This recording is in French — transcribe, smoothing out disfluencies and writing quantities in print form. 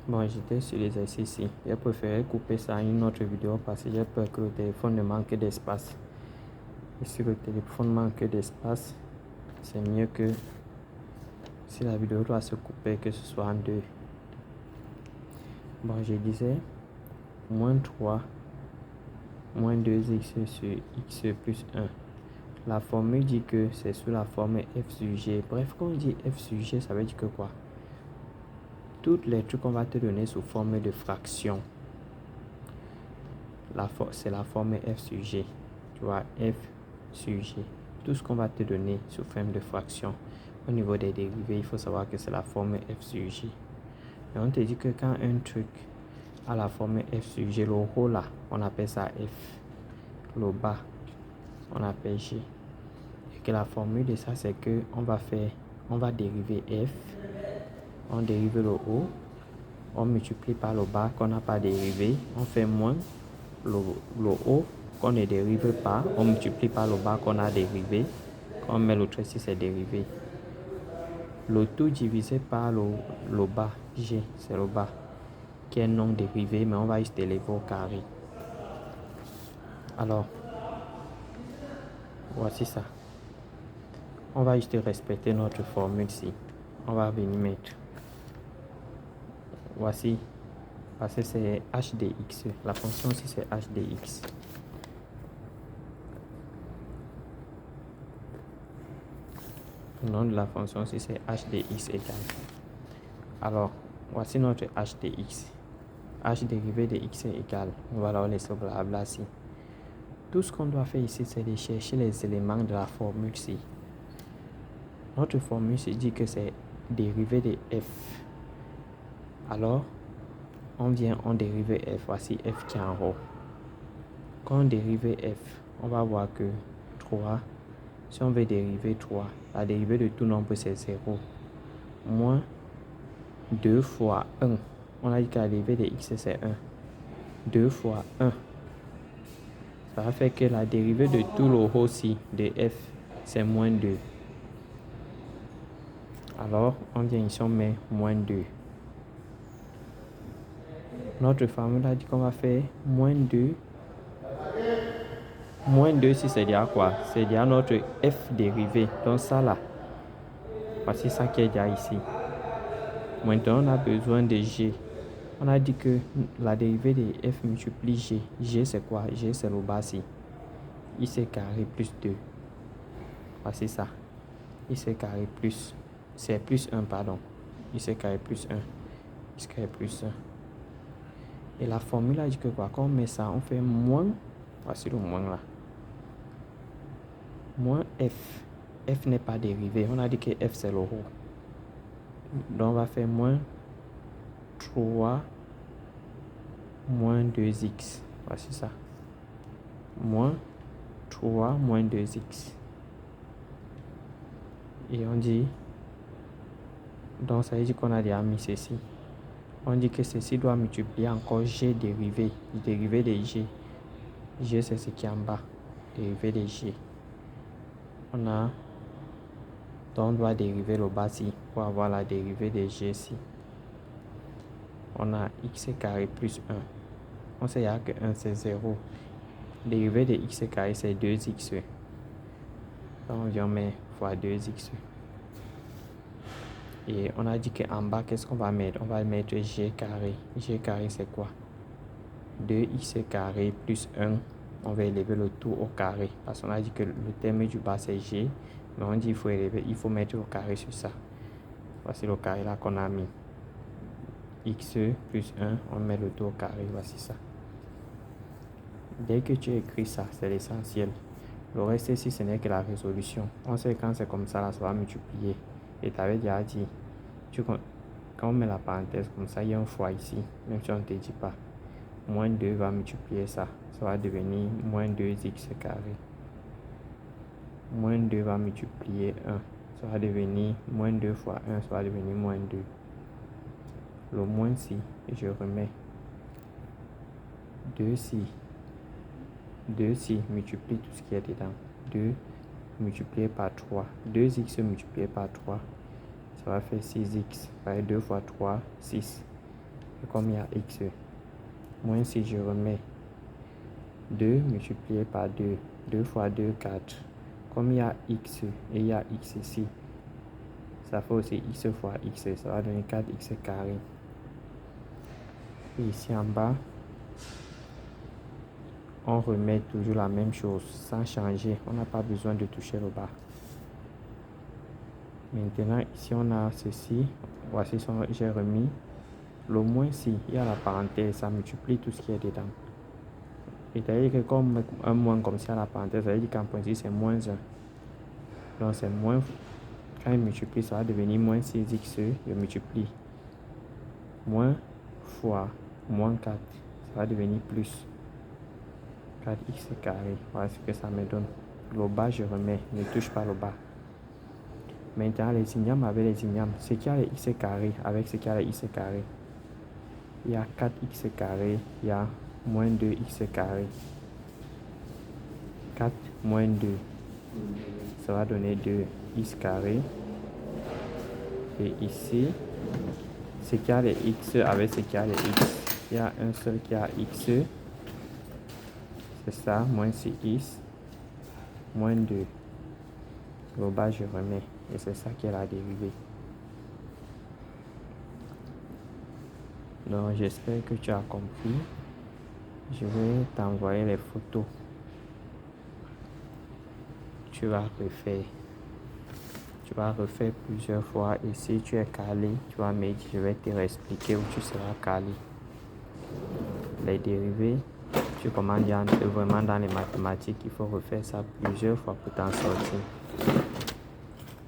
Bon, j'étais sur l'exercice ici. J'ai préféré couper ça à une autre vidéo parce que j'ai peur que le téléphone ne manque d'espace. Et si le téléphone manque d'espace, c'est mieux que si la vidéo doit se couper, que ce soit en deux. Bon, je disais moins 3, moins 2x sur x plus 1. La formule dit que c'est sous la forme f sur g. Bref, quand on dit f sur g, ça veut dire que quoi? Toutes les trucs qu'on va te donner sous forme de fraction. C'est la forme f sur g. Tu vois, f sur g. Tout ce qu'on va te donner sous forme de fraction. Au niveau des dérivés, il faut savoir que c'est la forme f sur g. Et on te dit que quand un truc a la forme f sur g, le haut là, on appelle ça f. Le bas, on appelle g. Et que la formule de ça, c'est que on va dériver f. On dérive le haut. On multiplie par le bas qu'on n'a pas dérivé. On fait moins le haut qu'on ne dérive pas. On multiplie par le bas qu'on a dérivé. Quand on met l'autre ici, c'est dérivé. Le tout divisé par le bas, g, c'est le bas, qui est non dérivé, mais on va juste élever au carré. Alors, voici ça. On va juste respecter notre formule ici. On va venir mettre. Voici. Parce que c'est h de x. La fonction ici, c'est h de x. Le nom de la fonction ici, c'est h de x égale. Alors, voici notre h de x. H dérivé de x est égal. On va leur laisser blabla ici. Tout ce qu'on doit faire ici, c'est de chercher les éléments de la formule ici. Notre formule se dit que c'est dérivé de f. Alors, on dérive f. Voici f qui est en haut. Quand on dérive f, on va voir que 3, si on veut dériver 3, la dérivée de tout nombre c'est 0. Moins 2 fois 1. On a dit que la dérivée de x c'est 1. 2 fois 1. Ça va faire que la dérivée de tout le haut aussi de f, c'est moins 2. Alors, on vient ici, on met moins 2. Notre formule a dit qu'on va faire moins 2. Moins 2, si c'est déjà quoi? C'est déjà notre f dérivé. Donc ça là, voici ça qui est déjà ici. Maintenant, on a besoin de g. On a dit que la dérivée de f multiplie g. G c'est quoi? G c'est le bas ici. Ic carré plus 2. Voici ça. Ic carré plus. C'est plus 1, pardon. Ic carré plus 1. Ic carré plus 1. Et la formule a dit que quoi? Quand on met ça, on fait moins. Voici le moins là. Moins f. F n'est pas dérivé. On a dit que f c'est le haut. Donc on va faire moins 3 moins 2x. Voici ça. Moins 3 moins 2x. Et on dit, donc ça veut dire qu'on a déjà mis ceci. On dit que ceci doit multiplier encore g dérivé. Dérivé de g. G c'est ce qui est en bas. Dérivé de g. Donc on doit dériver le bas ici pour avoir la dérivée de g ici. On a x carré plus 1. On sait que 1 c'est 0. Dérivée de x carré c'est 2x. Donc on vient mettre fois 2x. Et on a dit qu'en bas, qu'est-ce qu'on va mettre? On va mettre g carré. G carré c'est quoi? 2x carré plus 1. On va élever le tout au carré. Parce qu'on a dit que le terme du bas c'est g. Mais on dit qu'il faut élever, il faut mettre le carré sur ça. Voici le carré là qu'on a mis. X plus 1, on met le tout au carré. Voici ça. Dès que tu écris ça, c'est l'essentiel. Le reste ici, ce n'est que la résolution. On sait quand c'est comme ça, là, ça va multiplier. Et tu avais déjà dit, quand on met la parenthèse comme ça, il y a un fois ici, même si on ne te dit pas. Moins 2 va multiplier ça. Ça va devenir moins 2x carré. Moins 2 va multiplier 1. Ça va devenir moins 2 fois 1, ça va devenir moins 2. Le moins ici, je remets 2 ici. 2 ici multiplie tout ce qui est dedans. 2 multiplié par 3. 2x multiplié par 3. Ça va faire 6x. 2 fois 3, 6. Et comme il y a x, moins si je remets 2 multiplié par 2, 2 fois 2, 4. Comme il y a x et il y a x ici, ça fait aussi x fois x, ça va donner 4x carré. Et ici en bas, on remet toujours la même chose sans changer. On n'a pas besoin de toucher le bas. Maintenant, ici on a ceci. Voici ce que j'ai remis. Le moins si, il y a la parenthèse, ça multiplie tout ce qui est dedans. C'est-à-dire que comme un moins comme ça à la parenthèse, ça veut dire qu'en principe c'est moins 1. Donc c'est moins, quand il multiplie, ça va devenir moins 6x, je multiplie. Moins fois moins 4, ça va devenir plus 4x carré. Voilà ce que ça me donne. Le bas, je remets, ne touche pas le bas. Maintenant, les ignames avec les ignames, ce qui a les x carré avec ce qui a les x carré. Il y a 4x carré, il y a moins 2x carré. 4 moins 2, ça va donner 2x carré. Et ici, ce qui a les x avec ce qui a les x, il y a un seul qui a x, c'est ça, moins 6x, moins 2. Le bas, je remets, et c'est ça qui est la dérivée. Donc, j'espère que tu as compris. Je vais t'envoyer les photos. Tu vas refaire. Tu vas refaire plusieurs fois et si tu es calé, tu vas me dire, je vais te réexpliquer où tu seras calé. Les dérivés, tu commandes vraiment dans les mathématiques, il faut refaire ça plusieurs fois pour t'en sortir.